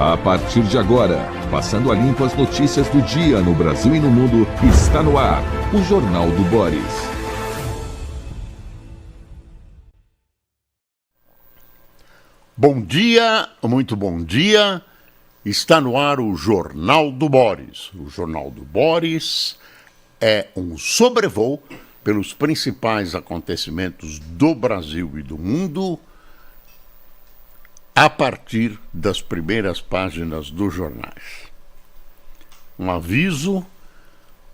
A partir de agora, passando a limpo as notícias do dia no Brasil e no mundo, está no ar o Jornal do Boris. Bom dia, muito bom dia. Está no ar o Jornal do Boris. O Jornal do Boris é um sobrevoo pelos principais acontecimentos do Brasil e do mundo a partir das primeiras páginas dos jornais. Um aviso: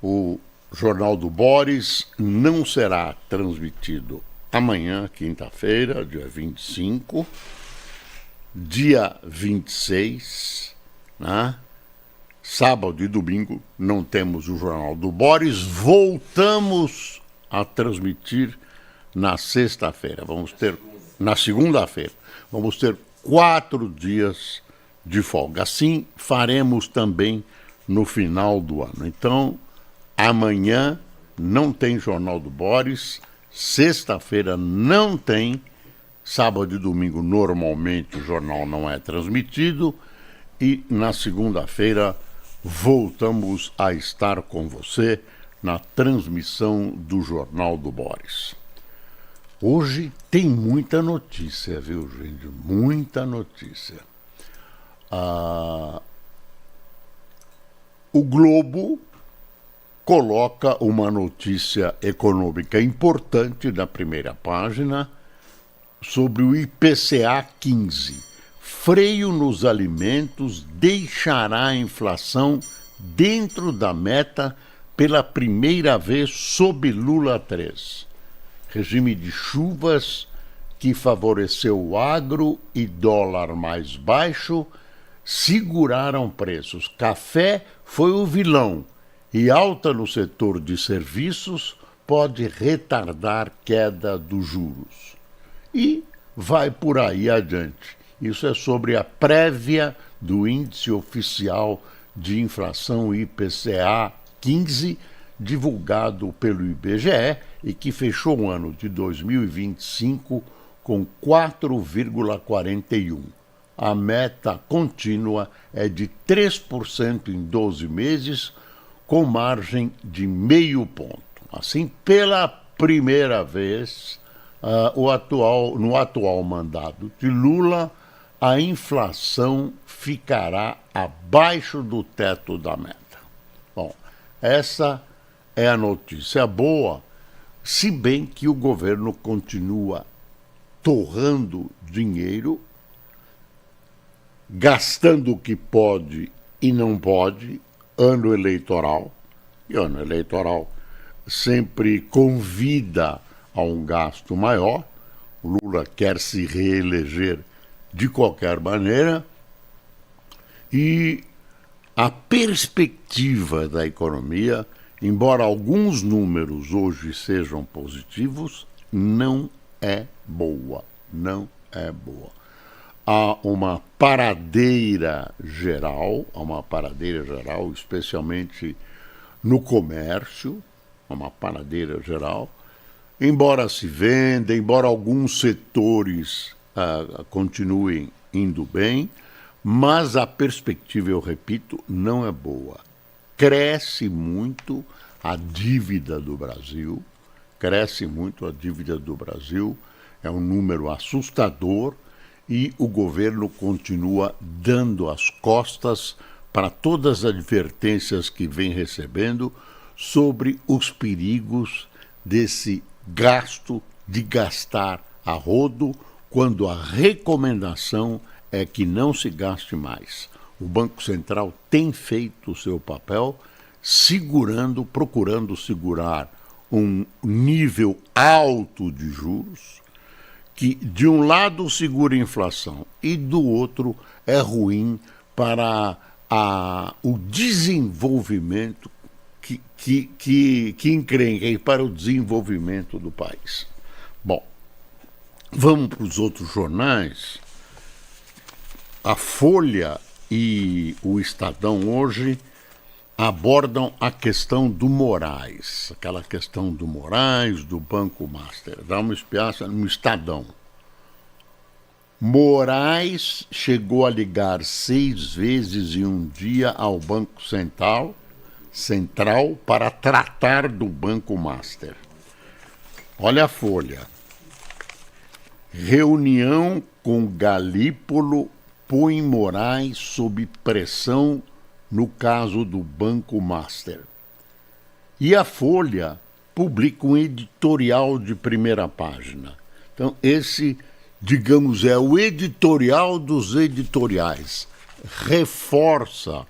o Jornal do Boris não será transmitido amanhã, quinta-feira, dia 25, dia 26, né? Sábado e domingo não temos o Jornal do Boris. Voltamos a transmitir na sexta-feira. Na segunda-feira. Vamos ter 4 dias de folga. Assim faremos também no final do ano. Então, amanhã não tem Jornal do Boris, sexta-feira não tem, sábado e domingo normalmente o jornal não é transmitido e na segunda-feira voltamos a estar com você na transmissão do Jornal do Boris. Hoje tem muita notícia, viu, gente? Muita notícia. O Globo coloca uma notícia econômica importante na primeira página sobre o IPCA 15. Freio nos alimentos deixará a inflação dentro da meta pela primeira vez sob Lula 3. Regime de chuvas que favoreceu o agro e dólar mais baixo seguraram preços. Café foi o vilão e alta no setor de serviços pode retardar queda dos juros. E vai por aí adiante. Isso é sobre a prévia do índice oficial de inflação IPCA 15, divulgado pelo IBGE e que fechou o ano de 2025 com 4,41. A meta contínua é de 3% em 12 meses, com margem de 0,5 ponto. Assim, pela primeira vez, no atual mandato de Lula, a inflação ficará abaixo do teto da meta. Bom, essa é a notícia boa, se bem que o governo continua torrando dinheiro, gastando o que pode e não pode, ano eleitoral, e ano eleitoral sempre convida a um gasto maior. O Lula quer se reeleger de qualquer maneira, e a perspectiva da economia, embora alguns números hoje sejam positivos, não é boa, não é boa. Há uma paradeira geral, especialmente no comércio, uma paradeira geral, embora se venda, embora alguns setores continuem indo bem, mas a perspectiva, eu repito, não é boa. Cresce muito a dívida do Brasil, é um número assustador e o governo continua dando as costas para todas as advertências que vem recebendo sobre os perigos desse gasto, de gastar a rodo, quando a recomendação é que não se gaste mais. O Banco Central tem feito o seu papel, procurando segurar um nível alto de juros, que de um lado segura a inflação e do outro é ruim para o desenvolvimento, que encrenca para o desenvolvimento do país. Bom, vamos para os outros jornais. A Folha e o Estadão hoje abordam a questão do Moraes, aquela questão do Moraes, do Banco Master. Dá uma espiada no Estadão. Moraes chegou a ligar 6 vezes em um dia ao Banco Central para tratar do Banco Master. Olha a Folha. Reunião com Galípolo põe Moraes sob pressão no caso do Banco Master. E a Folha publica um editorial de primeira página. Então, esse, digamos, é o editorial dos editoriais. Reforça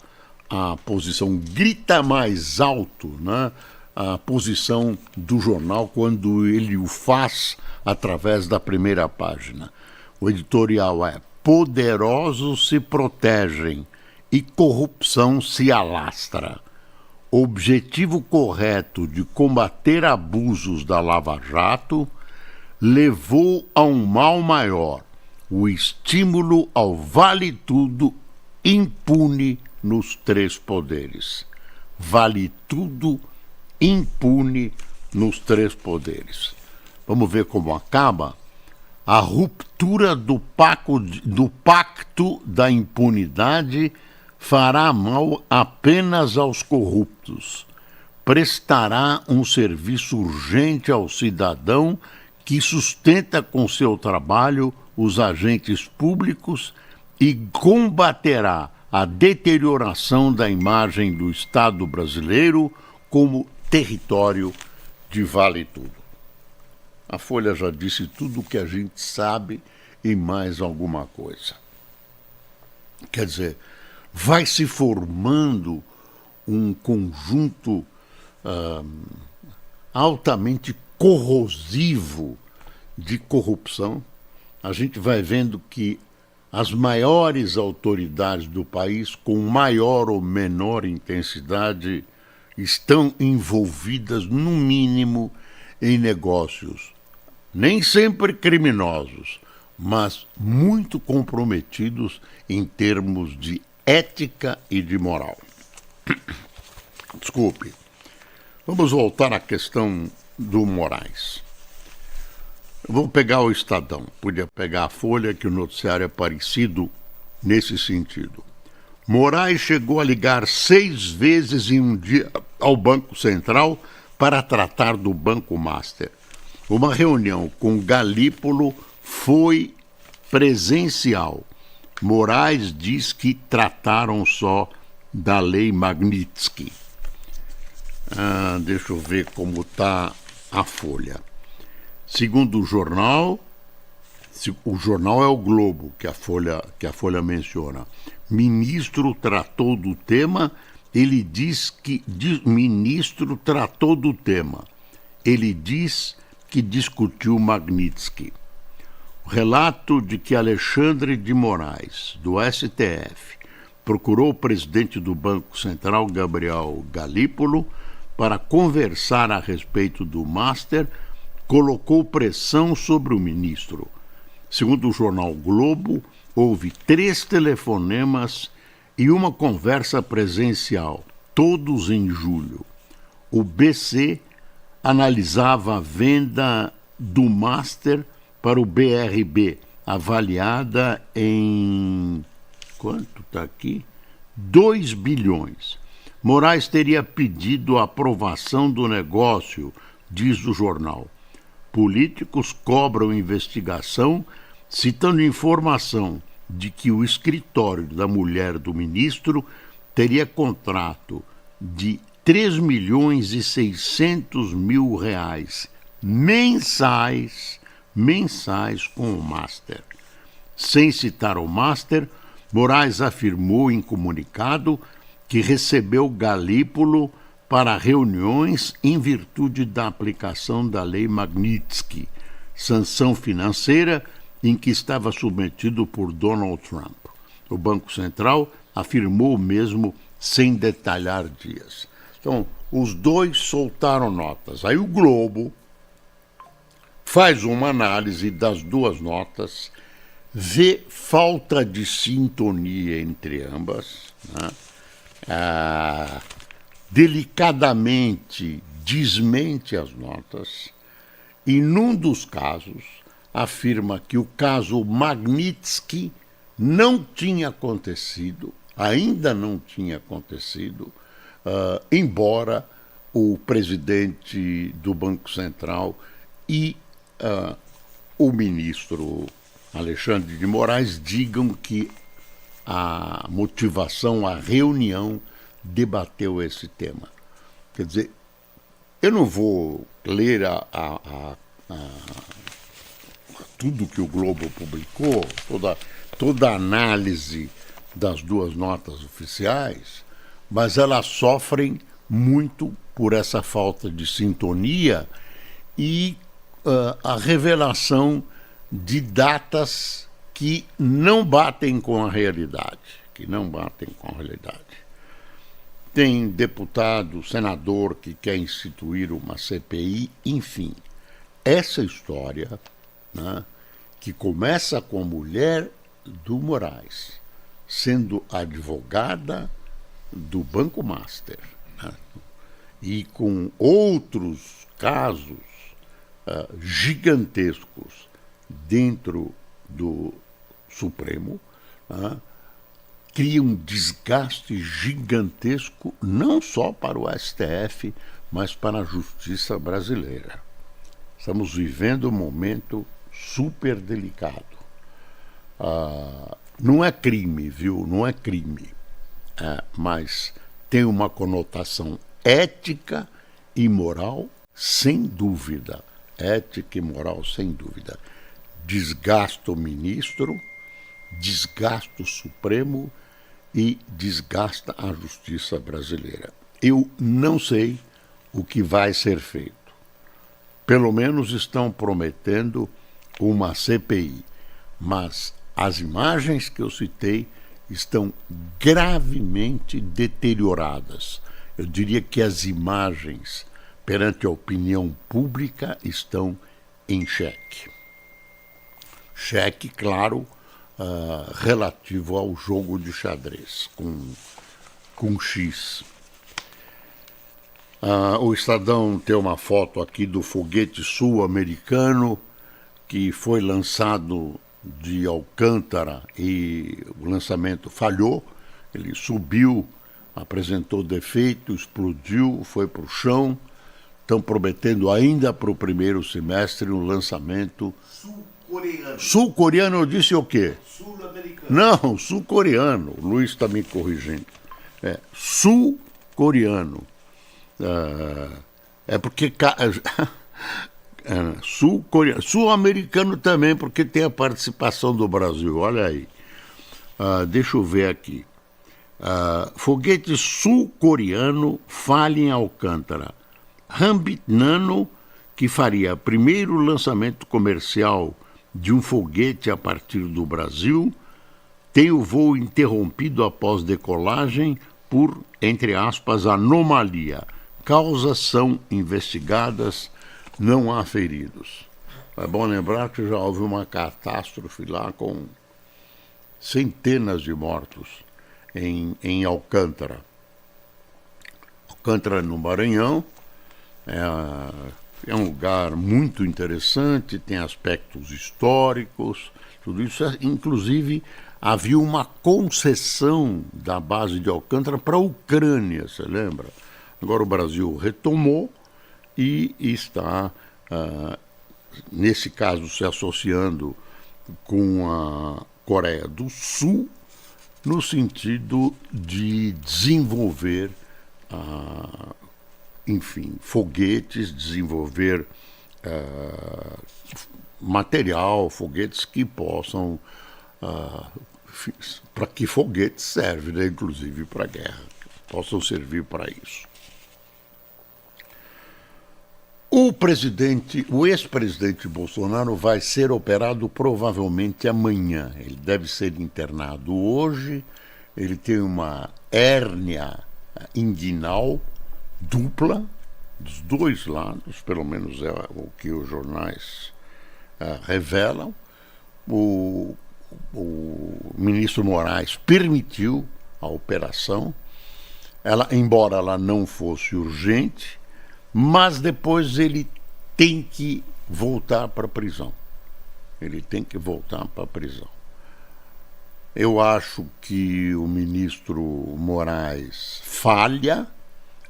a posição, grita mais alto, né, a posição do jornal quando ele o faz através da primeira página. O editorial é: poderosos se protegem e corrupção se alastra. O objetivo correto de combater abusos da Lava Jato levou a um mal maior, o estímulo ao vale-tudo impune nos 3 poderes. Vale tudo impune nos 3 poderes. Vamos ver como acaba. A ruptura do pacto da impunidade fará mal apenas aos corruptos. Prestará um serviço urgente ao cidadão que sustenta com seu trabalho os agentes públicos e combaterá a deterioração da imagem do Estado brasileiro como território de vale-tudo. A Folha já disse tudo o que a gente sabe e mais alguma coisa. Quer dizer, vai se formando um conjunto altamente corrosivo de corrupção. A gente vai vendo que as maiores autoridades do país, com maior ou menor intensidade, estão envolvidas, no mínimo, em negócios, nem sempre criminosos, mas muito comprometidos em termos de ética e de moral. Desculpe. Vamos voltar à questão do Moraes. Eu vou pegar o Estadão, podia pegar a Folha, que o noticiário é parecido nesse sentido. Moraes chegou a ligar 6 vezes em um dia ao Banco Central para tratar do Banco Master. Uma reunião com Galípolo foi presencial. Moraes diz que trataram só da Lei Magnitsky. Deixa eu ver como está a Folha. Segundo o jornal é o Globo, que a Folha menciona. Ministro tratou do tema, ele diz que... Ministro tratou do tema. Ele diz que discutiu Magnitsky. O relato de que Alexandre de Moraes, do STF, procurou o presidente do Banco Central, Gabriel Galípolo, para conversar a respeito do Master, colocou pressão sobre o ministro. Segundo o jornal Globo, houve 3 telefonemas e uma conversa presencial, todos em julho. O BC analisava a venda do Master para o BRB, avaliada em... quanto está aqui? 2 bilhões. Moraes teria pedido a aprovação do negócio, diz o jornal. Políticos cobram investigação, citando informação de que o escritório da mulher do ministro teria contrato de 3.600.000 reais mensais com o Master. Sem citar o Master, Moraes afirmou em comunicado que recebeu Galípolo para reuniões em virtude da aplicação da Lei Magnitsky, sanção financeira em que estava submetido por Donald Trump. O Banco Central afirmou o mesmo sem detalhar dias. Então, os dois soltaram notas. Aí o Globo faz uma análise das 2 notas, vê falta de sintonia entre ambas, né? Delicadamente desmente as notas e, num dos casos, afirma que o caso Magnitsky não tinha acontecido, ainda não tinha acontecido, embora o presidente do Banco Central e o ministro Alexandre de Moraes digam que a motivação, a reunião, debateu esse tema. Quer dizer, eu não vou ler tudo que o Globo publicou, toda a análise das duas notas oficiais, mas elas sofrem muito por essa falta de sintonia e a revelação de datas que não batem com a realidade, Tem deputado, senador que quer instituir uma CPI, enfim. Essa história, né, que começa com a mulher do Moraes sendo advogada do Banco Master, né, e com outros casos gigantescos dentro do Supremo, né, cria um desgaste gigantesco não só para o STF, mas para a justiça brasileira. Estamos vivendo um momento super delicado. Não é crime, viu? Não é crime. Mas tem uma conotação ética e moral, sem dúvida. Ética e moral, sem dúvida. Desgasta o ministro, desgasta o Supremo e desgasta a justiça brasileira. Eu não sei o que vai ser feito. Pelo menos estão prometendo uma CPI, mas as imagens que eu citei estão gravemente deterioradas. Eu diria que as imagens perante a opinião pública estão em xeque. Xeque, claro, relativo ao jogo de xadrez, com X. O Estadão tem uma foto aqui do foguete sul-americano que foi lançado de Alcântara e o lançamento falhou. Ele subiu, apresentou defeito, explodiu, foi para o chão. Estão prometendo ainda para o primeiro semestre um lançamento sul-coreano. Sul-coreano, eu disse o quê? Sul-americano. Não, sul-coreano. O Luiz está me corrigindo. Sul-coreano. Porque sul-americano também, porque tem a participação do Brasil. Olha aí. Deixa eu ver aqui. Foguete sul-coreano falha em Alcântara. Rambit Nano, que faria primeiro lançamento comercial de um foguete a partir do Brasil, tem o voo interrompido após decolagem por, entre aspas, anomalia. Causas são investigadas, não há feridos. É bom lembrar que já houve uma catástrofe lá com centenas de mortos em Alcântara. Alcântara, no Maranhão, é um lugar muito interessante, tem aspectos históricos, tudo isso. Inclusive, havia uma concessão da base de Alcântara para a Ucrânia, você lembra? Agora o Brasil retomou e está, nesse caso, se associando com a Coreia do Sul, no sentido de desenvolver, foguetes, desenvolver material, foguetes que possam... para que foguetes servem, né? Inclusive para a guerra, possam servir para isso. O ex-presidente Bolsonaro vai ser operado provavelmente amanhã. Ele deve ser internado hoje. Ele tem uma hérnia inguinal dupla, dos dois lados, pelo menos é o que os jornais revelam. O ministro Moraes permitiu a operação, embora ela não fosse urgente, mas depois ele tem que voltar para a prisão. Ele tem que voltar para a prisão. Eu acho que o ministro Moraes falha,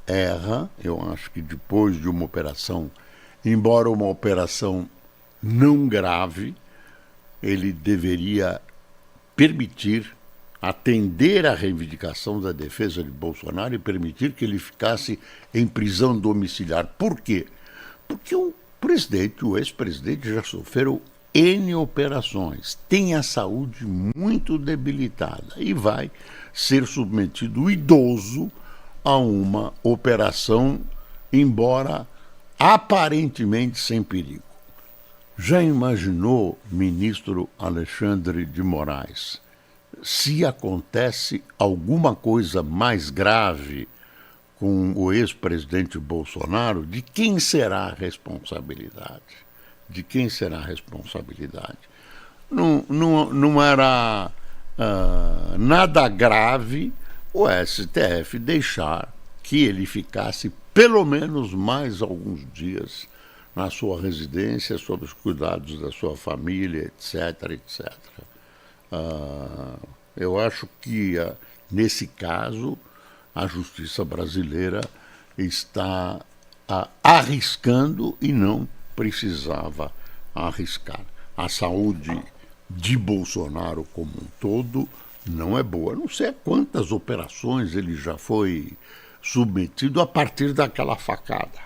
erra. Eu acho que depois de uma operação, embora uma operação não grave, ele deveria permitir atender à reivindicação da defesa de Bolsonaro e permitir que ele ficasse em prisão domiciliar. Por quê? Porque o ex-presidente já sofreu N operações, tem a saúde muito debilitada e vai ser submetido idoso a uma operação, embora aparentemente sem perigo. Já imaginou, ministro Alexandre de Moraes, se acontece alguma coisa mais grave com o ex-presidente Bolsonaro, de quem será a responsabilidade? De quem será a responsabilidade? Não era nada grave o STF deixar que ele ficasse pelo menos mais alguns dias na sua residência, sob os cuidados da sua família, etc, etc. Eu acho que, nesse caso, a justiça brasileira está arriscando e não precisava arriscar. A saúde de Bolsonaro como um todo não é boa. Não sei a quantas operações ele já foi submetido a partir daquela facada.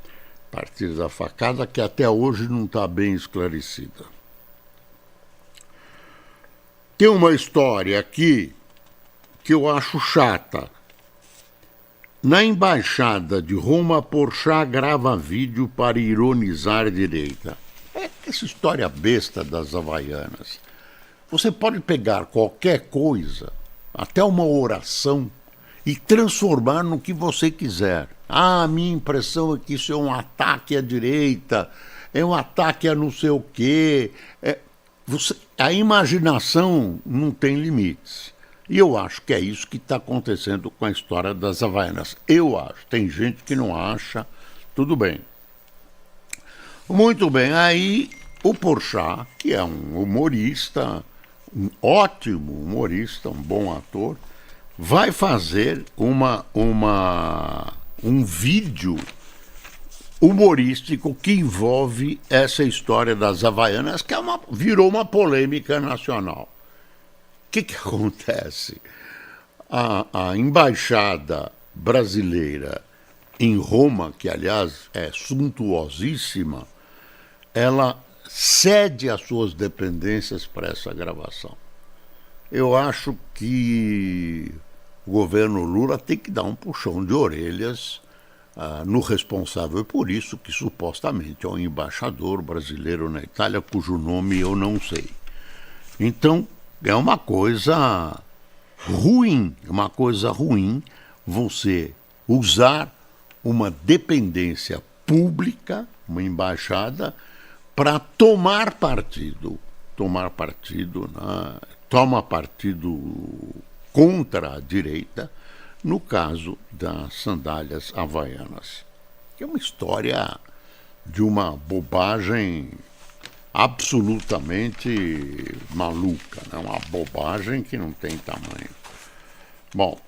A partir da facada que até hoje não está bem esclarecida. Tem uma história aqui que eu acho chata. Na embaixada de Roma, Porchat grava vídeo para ironizar a direita. É essa história besta das Havaianas. Você pode pegar qualquer coisa, até uma oração, e transformar no que você quiser. A minha impressão é que isso é um ataque à direita, é um ataque a não sei o quê. A imaginação não tem limites. E eu acho que é isso que está acontecendo com a história das Havaianas. Eu acho. Tem gente que não acha. Tudo bem. Muito bem. Aí o Porchat, que é um humorista, um ótimo humorista, um bom ator, vai fazer um vídeo humorístico que envolve essa história das Havaianas, que virou uma polêmica nacional. O que acontece? A embaixada brasileira em Roma, que aliás é suntuosíssima, ela cede as suas dependências para essa gravação. Eu acho que o governo Lula tem que dar um puxão de orelhas no responsável por isso, que supostamente é um embaixador brasileiro na Itália, cujo nome eu não sei. Então, é uma coisa ruim você usar uma dependência pública, uma embaixada, para tomar partido contra a direita, no caso das sandálias havaianas. Que é uma história de uma bobagem absolutamente maluca, né? Uma bobagem que não tem tamanho. Bom,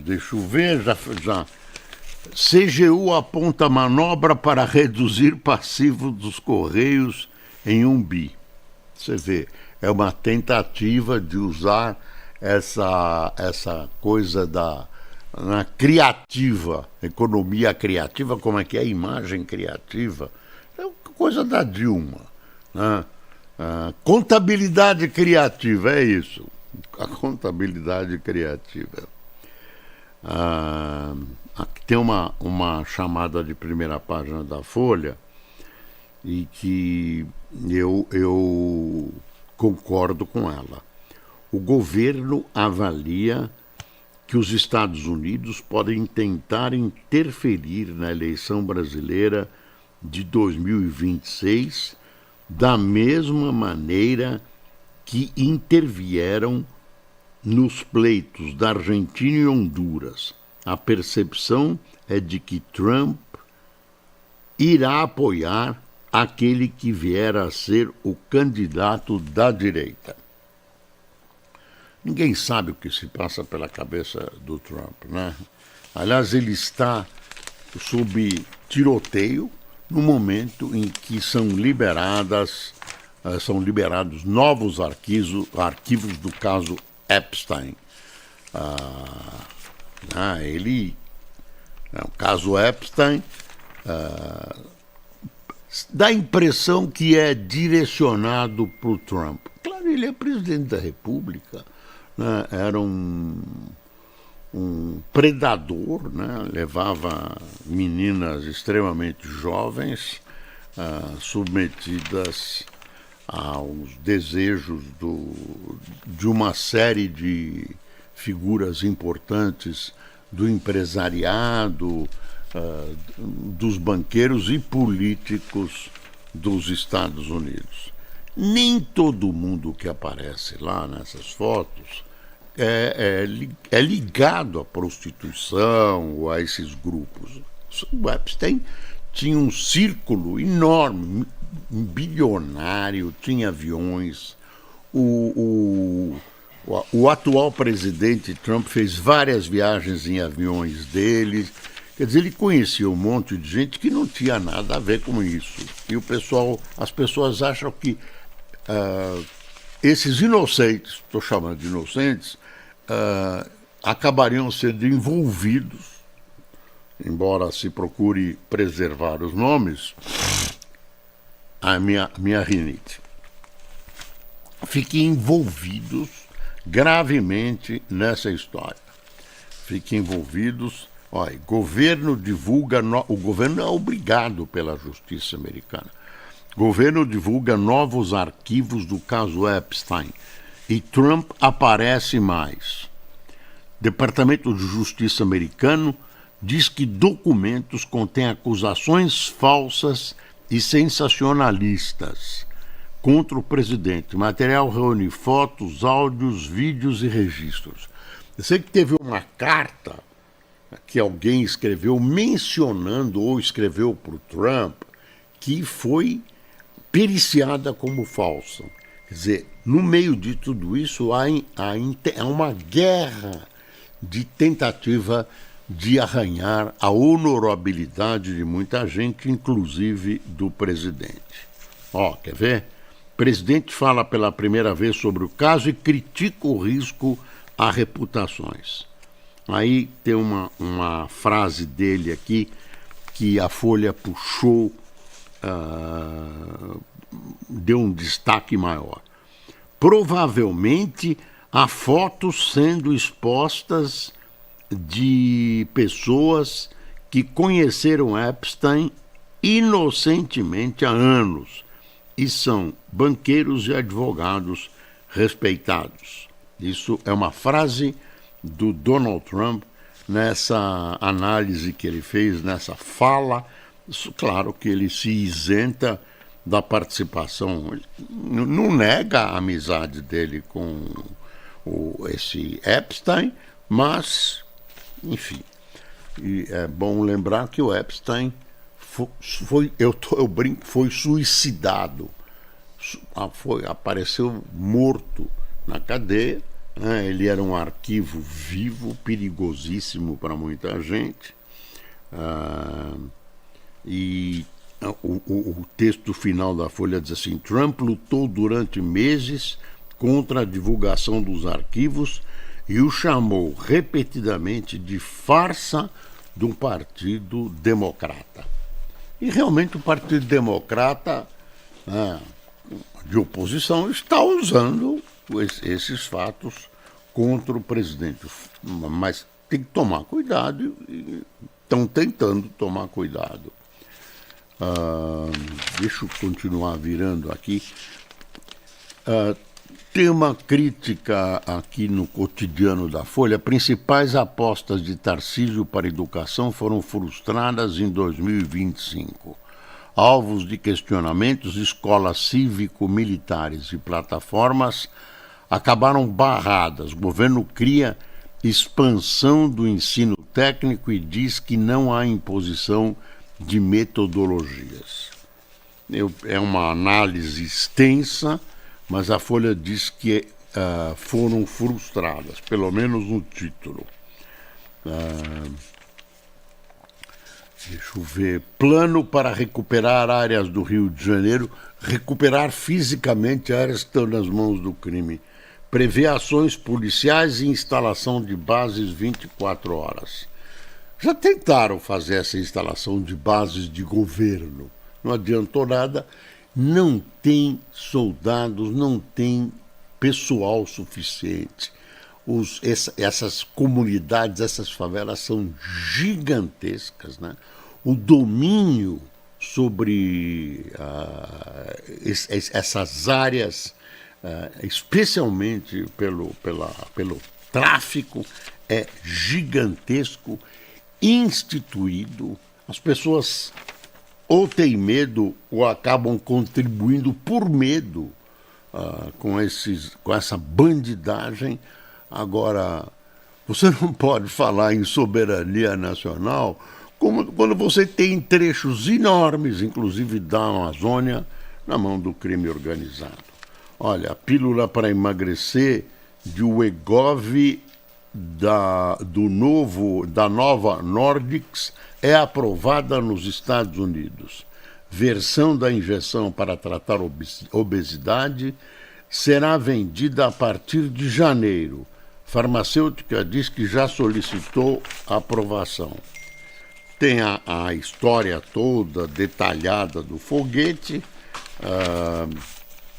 deixa eu ver, já CGU aponta manobra para reduzir passivo dos Correios em 1 bi. Você vê, é uma tentativa de usar essa coisa na criativa, economia criativa, como é que é? Imagem criativa. É coisa da Dilma, né? Contabilidade criativa, é isso. A contabilidade criativa. Aqui tem uma chamada de primeira página da Folha e que eu concordo com ela. O governo avalia que os Estados Unidos podem tentar interferir na eleição brasileira de 2026 da mesma maneira que intervieram nos pleitos da Argentina e Honduras. A percepção é de que Trump irá apoiar aquele que vier a ser o candidato da direita. Ninguém sabe o que se passa pela cabeça do Trump, né? Aliás, ele está sob tiroteio no momento em que são liberados novos arquivos do caso Epstein. O caso Epstein dá a impressão que é direcionado para o Trump. Claro, ele é presidente da República, né? Era um predador, né? Levava meninas extremamente jovens, submetidas aos desejos de uma série de figuras importantes do empresariado, dos banqueiros e políticos dos Estados Unidos. Nem todo mundo que aparece lá nessas fotos é ligado à prostituição ou a esses grupos. O Epstein tinha um círculo enorme, bilionário, tinha aviões. O atual presidente Trump fez várias viagens em aviões dele. Quer dizer, ele conhecia um monte de gente que não tinha nada a ver com isso. E as pessoas acham que esses inocentes, estou chamando de inocentes, acabariam sendo envolvidos, embora se procure preservar os nomes, a minha rinite. Fiquem envolvidos gravemente nessa história. Fiquem envolvidos. Olha, governo divulga. O governo é obrigado pela justiça americana. Governo divulga novos arquivos do caso Epstein e Trump aparece mais. Departamento de Justiça americano diz que documentos contêm acusações falsas e sensacionalistas contra o presidente. O material reúne fotos, áudios, vídeos e registros. Eu sei que teve uma carta que alguém escreveu mencionando ou escreveu para o Trump que foi periciada como falsa. Quer dizer, no meio de tudo isso há uma guerra de tentativa de arranhar a honorabilidade de muita gente, inclusive do presidente. Quer ver? O presidente fala pela primeira vez sobre o caso e critica o risco a reputações. Aí tem uma frase dele aqui que a Folha puxou, deu um destaque maior. Provavelmente há fotos sendo expostas de pessoas que conheceram Epstein inocentemente há anos e são banqueiros e advogados respeitados. Isso é uma frase do Donald Trump nessa análise que ele fez, nessa fala. Claro que ele se isenta da participação, não nega a amizade dele com esse Epstein, mas, enfim, e é bom lembrar que o Epstein foi suicidado, apareceu morto na cadeia, né? Ele era um arquivo vivo, perigosíssimo para muita gente, e o texto final da Folha diz assim: Trump lutou durante meses contra a divulgação dos arquivos e o chamou repetidamente de farsa do Partido Democrata. E realmente o Partido Democrata, de oposição, está usando esses fatos contra o presidente. Mas tem que tomar cuidado, e estão tentando tomar cuidado. Deixa eu continuar virando aqui. Tem uma crítica aqui no cotidiano da Folha. Principais apostas de Tarcísio para a educação foram frustradas em 2025. Alvos de questionamentos, escolas cívico-militares e plataformas acabaram barradas. O governo cria expansão do ensino técnico e diz que não há imposição de metodologias. É uma análise extensa, mas a Folha diz que foram frustradas, pelo menos no título. Deixa eu ver. Plano para recuperar áreas do Rio de Janeiro, recuperar fisicamente áreas que estão nas mãos do crime. Prevê ações policiais e instalação de bases 24 horas. Já tentaram fazer essa instalação de bases de governo. Não adiantou nada. Não tem soldados, não tem pessoal suficiente. Essas comunidades, essas favelas são gigantescas, né? O domínio sobre essas áreas, especialmente pelo tráfico, é gigantesco, instituído. As pessoas ou têm medo ou acabam contribuindo por medo com essa bandidagem. Agora, você não pode falar em soberania nacional quando você tem trechos enormes, inclusive da Amazônia, na mão do crime organizado. Olha, a pílula para emagrecer de Wegovy da nova Nordics é aprovada nos Estados Unidos. Versão da injeção para tratar obesidade será vendida a partir de janeiro. Farmacêutica diz que já solicitou aprovação. Tem a história toda detalhada do foguete.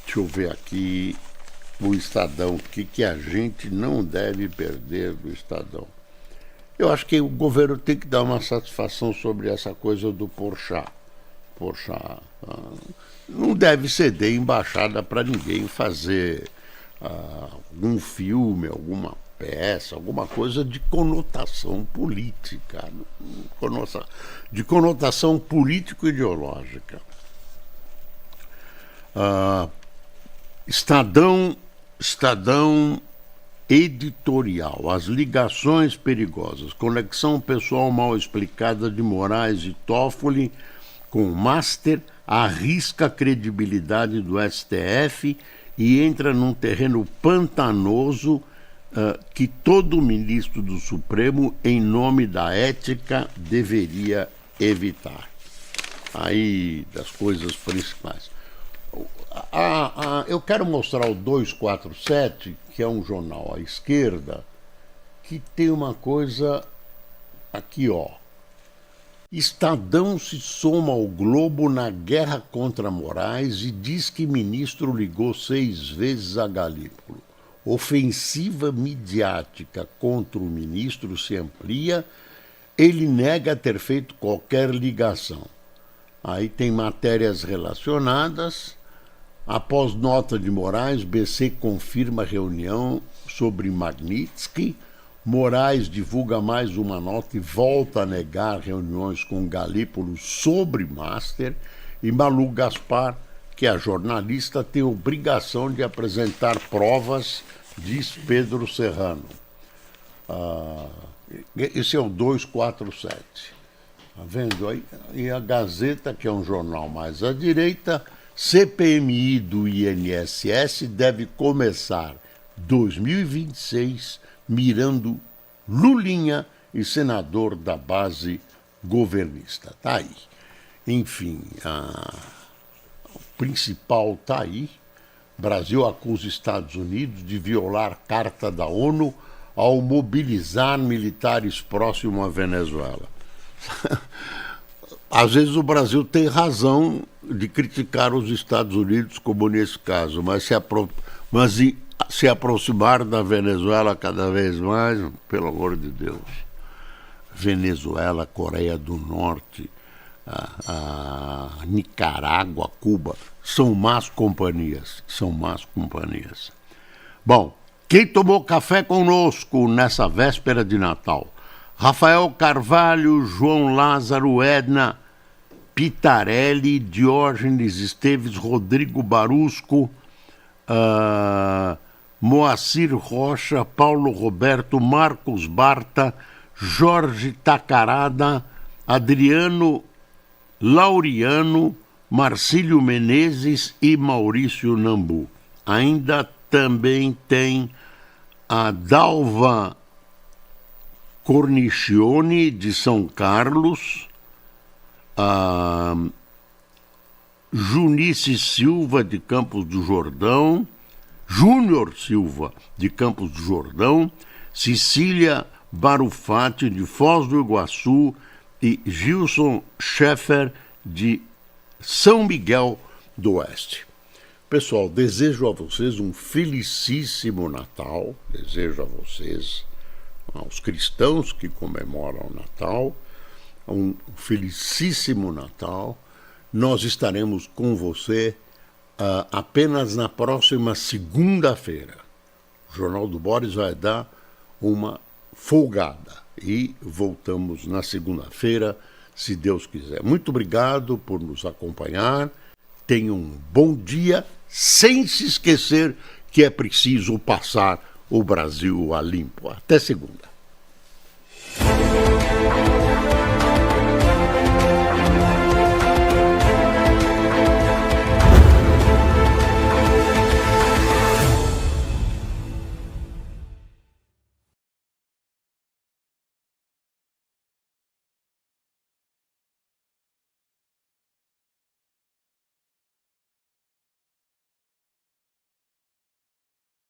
Deixa eu ver aqui o Estadão, o que a gente não deve perder do Estadão. Eu acho que o governo tem que dar uma satisfação sobre essa coisa do Porchat. Não deve ceder embaixada para ninguém fazer algum filme, alguma peça, alguma coisa de conotação política, de conotação político-ideológica. Estadão editorial, as ligações perigosas, conexão pessoal mal explicada de Moraes e Toffoli com o Master arrisca a credibilidade do STF e entra num terreno pantanoso que todo ministro do Supremo, em nome da ética, deveria evitar. Aí, das coisas principais. Eu quero mostrar o 247, que é um jornal à esquerda, que tem uma coisa aqui, ó. Estadão se soma ao Globo na guerra contra Moraes e diz que ministro ligou 6 vezes a Galípolo. Ofensiva midiática contra o ministro se amplia, ele nega ter feito qualquer ligação. Aí tem matérias relacionadas. Após nota de Moraes, BC confirma reunião sobre Magnitsky. Moraes divulga mais uma nota e volta a negar reuniões com Galípolo sobre Master. E Malu Gaspar, que é jornalista, tem obrigação de apresentar provas, diz Pedro Serrano. Esse é o 247. Está vendo aí? E a Gazeta, que é um jornal mais à direita, CPMI do INSS deve começar 2026 mirando Lulinha e senador da base governista. Tá aí. Enfim, o principal tá aí. Brasil acusa Estados Unidos de violar Carta da ONU ao mobilizar militares próximos à Venezuela. Às vezes o Brasil tem razão de criticar os Estados Unidos, como nesse caso, mas se aproximar da Venezuela cada vez mais, pelo amor de Deus. Venezuela, Coreia do Norte, a Nicarágua, Cuba, são más companhias. Bom, quem tomou café conosco nessa véspera de Natal? Rafael Carvalho, João Lázaro, Edna Pitarelli, Diógenes Esteves, Rodrigo Barusco, Moacir Rocha, Paulo Roberto, Marcos Barta, Jorge Tacarada, Adriano Laureano, Marcílio Menezes e Maurício Nambu. Ainda também tem a Dalva Cornicione, de São Carlos, a Junice Silva, de Campos do Jordão, Júnior Silva, de Campos do Jordão, Cecília Barufati, de Foz do Iguaçu, e Gilson Schaeffer, de São Miguel do Oeste. Pessoal, desejo a vocês um felicíssimo Natal, desejo a vocês, aos cristãos que comemoram o Natal, um felicíssimo Natal. Nós estaremos com você apenas na próxima segunda-feira. O Jornal do Boris vai dar uma folgada e voltamos na segunda-feira, se Deus quiser. Muito obrigado por nos acompanhar. Tenham um bom dia, sem se esquecer que é preciso passar o Brasil a limpo. Até segunda.